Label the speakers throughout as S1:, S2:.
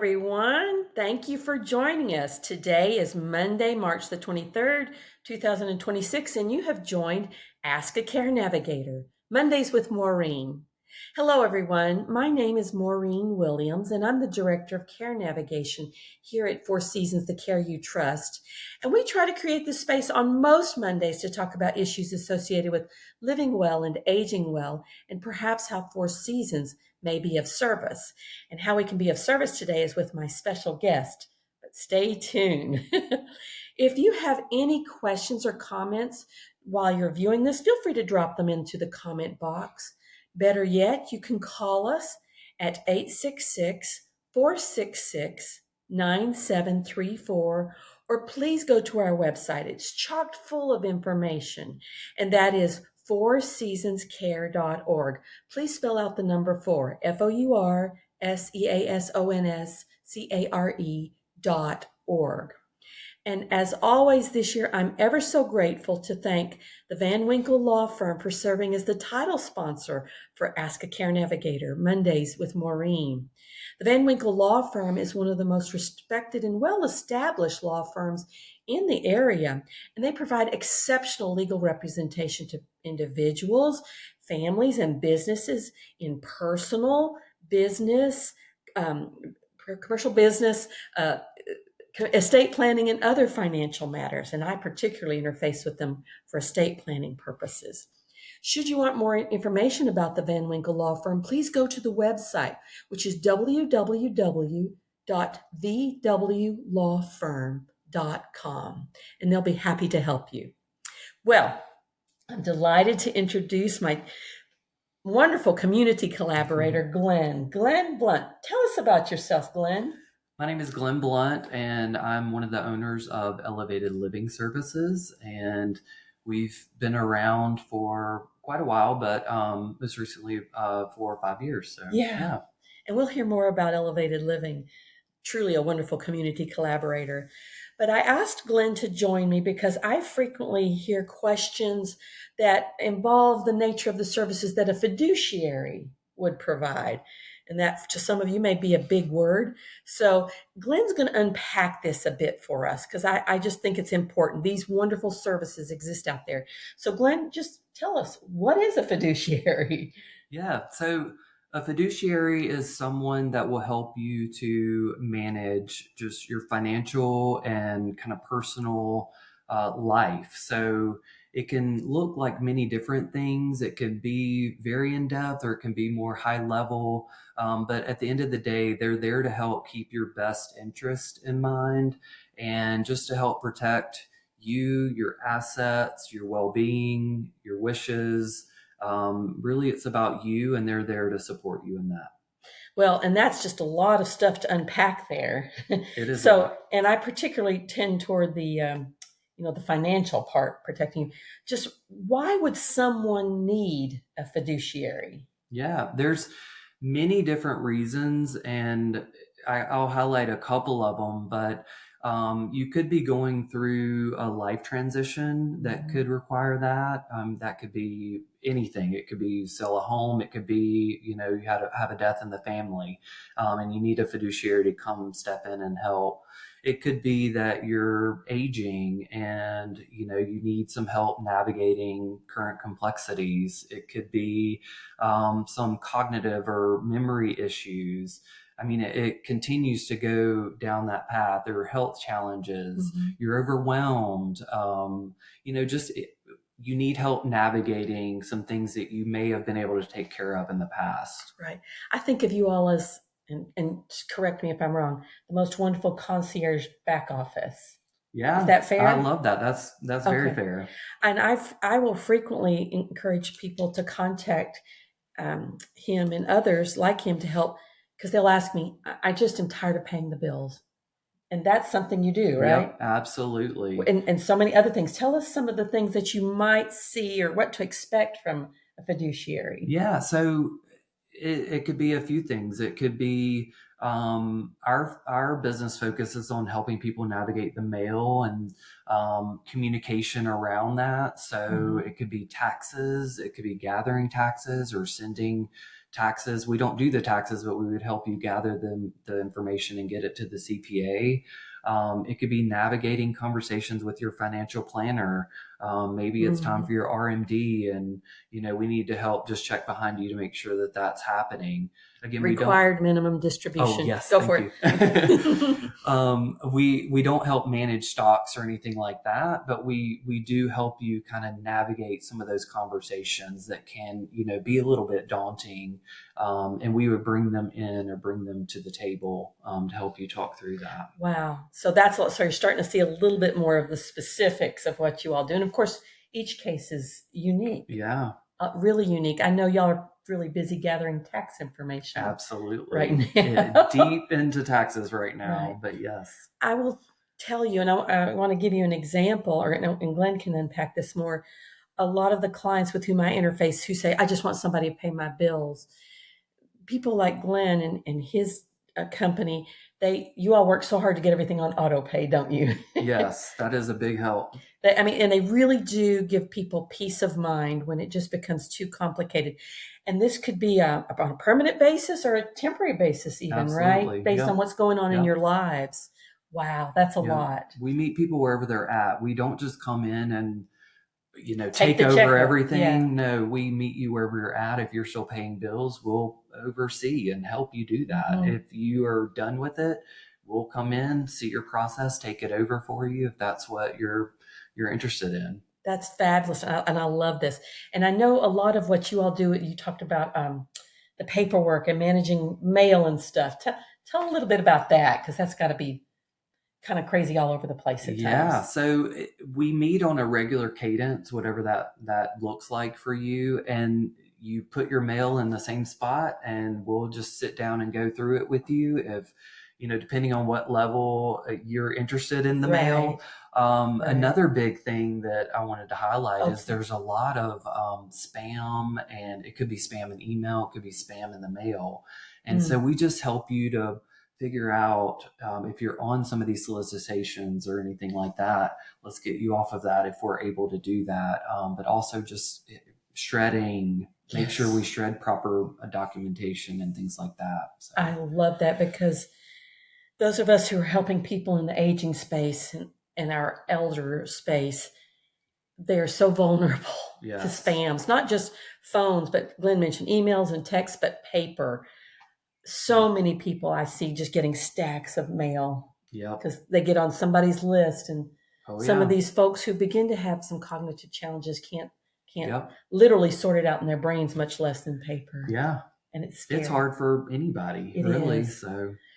S1: everyone. Thank you for joining us. Today is Monday, March the 23rd, 2026, and you have joined Ask a Care Navigator, Mondays with Maureen. Hello, everyone. My name is Maureen Williams, and I'm the Director of Care Navigation here at Four Seasons, the Care You Trust. And we try to create this space on most Mondays to talk about issues associated with living well and aging well, and perhaps how Four Seasons may be of service. And how we can be of service today is with my special guest. But stay tuned. If you have any questions or comments while you're viewing this, feel free to drop them into the comment box. Better yet, you can call us at 866-466-9734, or please go to our website. It's chock full of information, and that is fourseasonscare.org. Please spell out the number 4, fourseasonscare.org. And as always this year, I'm ever so grateful to thank the Van Winkle Law Firm for serving as the title sponsor for Ask a Care Navigator, Mondays with Maureen. The Van Winkle Law Firm is one of the most respected and well-established law firms in the area, and they provide exceptional legal representation to individuals, families, and businesses in personal, business, commercial business, estate planning, and other financial matters, and I particularly interface with them for estate planning purposes. Should you want more information about the Van Winkle Law Firm, please go to the website, which is www.vwlawfirm.com, and they'll be happy to help you. Well, I'm delighted to introduce my wonderful community collaborator, Glen. Glen Blount. Tell us about yourself, Glen.
S2: My name is Glen Blount, and I'm one of the owners of Elevated Living Services, and we've been around for quite a while, but most recently 4 or 5 years. So
S1: yeah. And we'll hear more about Elevated Living. Truly a wonderful community collaborator. But I asked Glen to join me because I frequently hear questions that involve the nature of the services that a fiduciary would provide. And that to some of you may be a big word. So Glen's going to unpack this a bit for us because I just think it's important. These wonderful services exist out there. So Glen, just tell us, what is a fiduciary?
S2: Yeah, so a fiduciary is someone that will help you to manage just your financial and kind of personal life. So it can look like many different things. It could be very in-depth or it can be more high level. But at the end of the day, they're there to help keep your best interest in mind and just to help protect you, your assets, your well-being, your wishes. Really, it's about you, and they're there to support you in that.
S1: Well, and that's just a lot of stuff to unpack there.
S2: It is.
S1: So, and I particularly tend toward the the financial part, protecting you. Just why would someone need a fiduciary?
S2: Yeah, there's many different reasons, and I'll highlight a couple of them, but you could be going through a life transition that could require that. That could be anything. It could be sell a home. It could be, you had to have a death in the family, and you need a fiduciary to come step in and help. It could be that you're aging and, you need some help navigating current complexities. It could be some cognitive or memory issues. I mean, it continues to go down that path. There are health challenges. You're overwhelmed. You need help navigating some things that you may have been able to take care of in the past.
S1: Right. I think of you all as, and correct me if I'm wrong, the most wonderful concierge back office.
S2: Yeah.
S1: Is that fair?
S2: I love that. That's very fair.
S1: And I will frequently encourage people to contact him and others like him to help, because they'll ask me, I just am tired of paying the bills. And that's something you do, right?
S2: Yep, absolutely.
S1: And so many other things. Tell us some of the things that you might see or what to expect from a fiduciary.
S2: Yeah, so it could be a few things. It could be our business focuses on helping people navigate the mail and communication around that. So it could be taxes, it could be gathering taxes or sending taxes. We don't do the taxes, but we would help you gather the information and get it to the CPA. It could be navigating conversations with your financial planner. Maybe it's time for your RMD, and we need to help just check behind you to make sure that that's happening. Again,
S1: Required minimum distribution.
S2: Oh, yes.
S1: Go
S2: Thank
S1: for
S2: you.
S1: it.
S2: We don't help manage stocks or anything like that, but we do help you kind of navigate some of those conversations that can, be a little bit daunting. And we would bring them in or bring them to the table to help you talk through that.
S1: Wow. So so you're starting to see a little bit more of the specifics of what you all do. And of course, each case is unique.
S2: Yeah.
S1: Really unique. I know y'all are really busy gathering tax information.
S2: Absolutely.
S1: Right now.
S2: Deep into taxes right now,
S1: Right.
S2: but yes.
S1: I will tell you, and I want to give you an example, and Glen can unpack this more. A lot of the clients with whom I interface who say, I just want somebody to pay my bills. People like Glen and his company, you all work so hard to get everything on auto pay, don't you?
S2: Yes, that is a big help.
S1: And they really do give people peace of mind when it just becomes too complicated. And this could be on a permanent basis or a temporary basis even,
S2: Absolutely.
S1: right? Based on what's going on in your lives. Wow, that's a lot.
S2: We meet people wherever they're at. We don't just come in and take over everything. Yeah. No, we meet you wherever you're at. If you're still paying bills, we'll oversee and help you do that. Mm-hmm. If you are done with it, we'll come in, see your process, take it over for you if that's what you're interested in.
S1: That's fabulous. And I love this. And I know a lot of what you all do, you talked about the paperwork and managing mail and stuff. Tell a little bit about that, because that's got to be kind of crazy all over the place at times.
S2: Yeah. So we meet on a regular cadence, whatever that looks like for you. And you put your mail in the same spot and we'll just sit down and go through it with you. If, depending on what level you're interested in the mail. Another big thing that I wanted to highlight is there's a lot of spam, and it could be spam in email, it could be spam in the mail. And so we just help you to figure out if you're on some of these solicitations or anything like that. Let's get you off of that if we're able to do that. But also just shredding, make sure we shred proper documentation and things like that. So.
S1: I love that, because those of us who are helping people in the aging space and our elder space, they are so vulnerable to spams, not just phones, but Glen mentioned emails and texts, but paper. So many people I see just getting stacks of mail because they get on somebody's list, and some of these folks who begin to have some cognitive challenges can't literally sort it out in their brains, much less in paper.
S2: Yeah.
S1: And it's scary.
S2: It's hard for anybody, really. Is.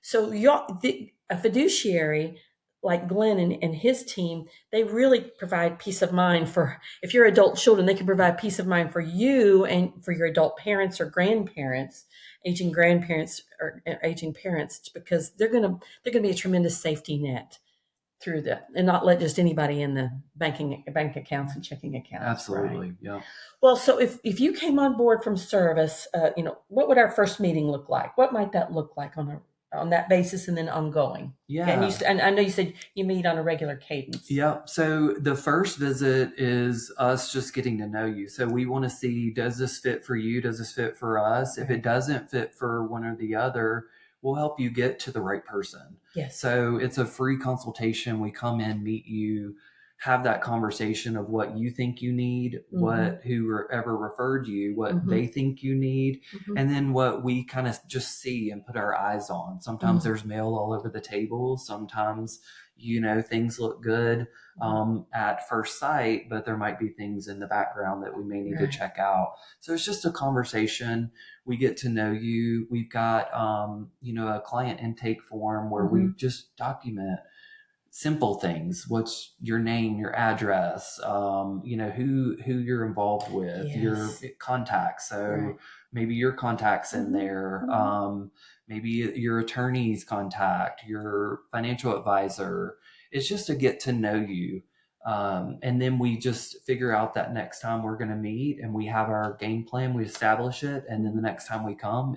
S1: So a fiduciary like Glen and his team, they really provide peace of mind for, if you're adult children, they can provide peace of mind for you and for your adult parents or grandparents, aging grandparents or aging parents, because they're going to be a tremendous safety net through that, and not let just anybody in the bank accounts and checking accounts.
S2: Absolutely.
S1: Right?
S2: Yeah.
S1: Well, so if you came on board from service, what would our first meeting look like? What might that look like on that basis, and then ongoing?
S2: Yeah.
S1: And I know you said you meet on a regular cadence.
S2: Yep. So the first visit is us just getting to know you. So we want to see, does this fit for you? Does this fit for us? If it doesn't fit for one or the other, we'll help you get to the right person.
S1: Yes.
S2: So it's a free consultation. We come in, meet you, have that conversation of what you think you need, whoever referred you, what they think you need, and then what we kind of just see and put our eyes on. Sometimes there's mail all over the table. Sometimes, things look good at first sight, but there might be things in the background that we may need to check out. So it's just a conversation. We get to know you. We've got, a client intake form where we just document simple things. What's your name, your address, who you're involved with, your contacts. So maybe your contacts in there, maybe your attorney's contact, your financial advisor. It's just to get to know you. And then we just figure out that next time we're going to meet, and we have our game plan, we establish it. And then the next time we come,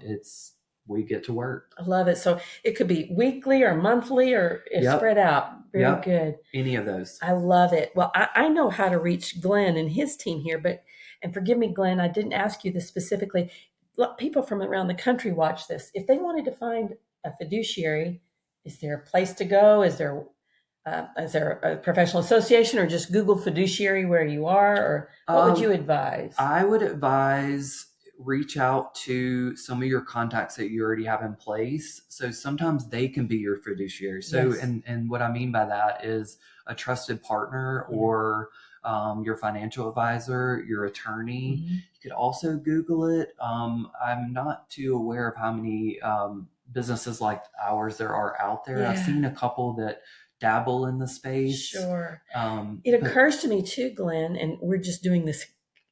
S2: we get to work.
S1: I love it. So it could be weekly or monthly, or spread out. Very good.
S2: Any of those.
S1: I love it. Well, I know how to reach Glen and his team here, and forgive me, Glen, I didn't ask you this specifically. people from around the country watch this. If they wanted to find a fiduciary, is there a place to go? Is there a professional association, or just Google fiduciary where you are, or what would you advise?
S2: I would advise reach out to some of your contacts that you already have in place. So sometimes they can be your fiduciary. So,
S1: Yes.
S2: and what I mean by that is a trusted partner or your financial advisor, your attorney.
S1: Mm-hmm.
S2: You could also Google it. I'm not too aware of how many businesses like ours there are out there.
S1: Yeah.
S2: I've seen a couple that dabble in the space.
S1: Sure. It occurs to me too, Glenn, and we're just doing this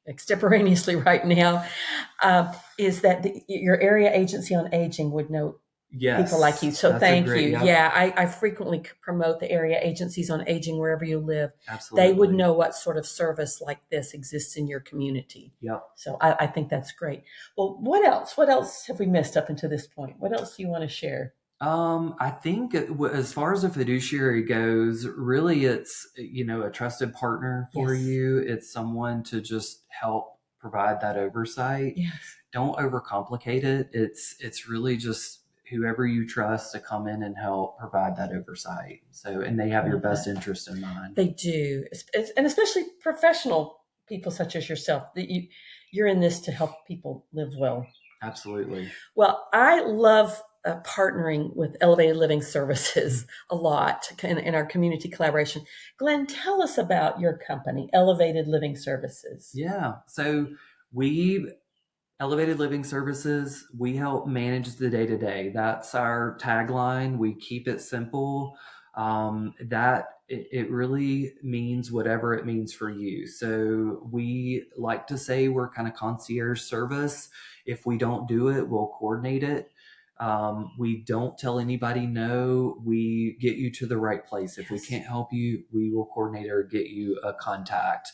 S1: extemporaneously right now, is that your area agency on aging would know people like you. So thank you.
S2: Yep.
S1: Yeah, I frequently promote the area agencies on aging wherever you live.
S2: Absolutely.
S1: They would know what sort of service like this exists in your community.
S2: Yep.
S1: So I think that's great. Well, what else? What else have we missed up until this point? What else do you want to share?
S2: I think as far as a fiduciary goes, really it's, a trusted partner for
S1: Yes.
S2: you. It's someone to just help provide that oversight.
S1: Yes.
S2: Don't overcomplicate it. It's really just whoever you trust to come in and help provide that oversight. So, and they have your best interest in mind.
S1: They do. And especially professional people such as yourself, that you're in this to help people live well.
S2: Absolutely.
S1: Well, I love partnering with Elevated Living Services a lot in our community collaboration. Glenn, tell us about your company, Elevated Living Services.
S2: Yeah. So Elevated Living Services, we help manage the day-to-day. That's our tagline. We keep it simple. It really means whatever it means for you. So we like to say we're kind of concierge service. If we don't do it, we'll coordinate it. We don't tell anybody no. We get you to the right place. If we can't help you, we will coordinate or get you a contact.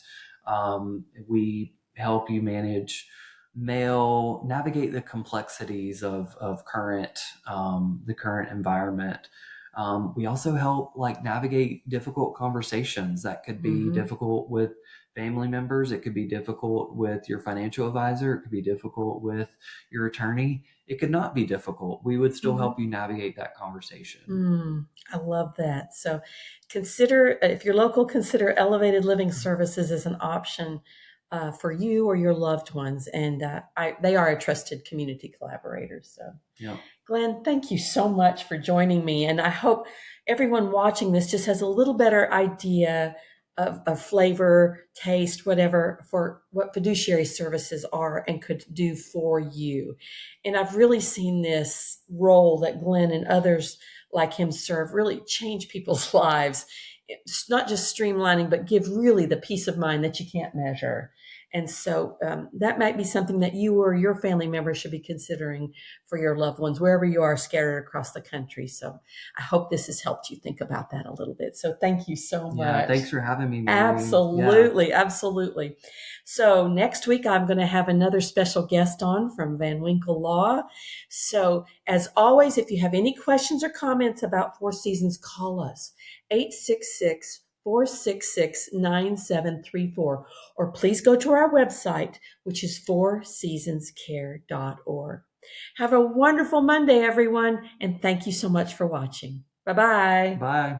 S2: We help you manage mail, navigate the complexities of the current environment. We also help navigate difficult conversations that could be difficult with family members. It could be difficult with your financial advisor. It could be difficult with your attorney. It could not be difficult. We would still help you navigate that conversation.
S1: I love that. So if you're local, consider Elevated Living Services as an option for you or your loved ones. And they are a trusted community collaborator. So,
S2: yeah.
S1: Glenn, thank you so much for joining me. And I hope everyone watching this just has a little better idea of flavor, taste, whatever, for what fiduciary services are and could do for you. And I've really seen this role that Glenn and others like him serve really change people's lives. It's not just streamlining, but give really the peace of mind that you can't measure. And so that might be something that you or your family members should be considering for your loved ones, wherever you are scattered across the country. So I hope this has helped you think about that a little bit. So thank you so much.
S2: Yeah, thanks for having me, Maureen.
S1: Absolutely, absolutely. So next week, I'm going to have another special guest on from Van Winkle Law. So as always, if you have any questions or comments about Four Seasons, call us, 866-466-9734, or please go to our website, which is fourseasonscare.org. Have a wonderful Monday, everyone, and thank you so much for watching. Bye-bye.
S2: Bye.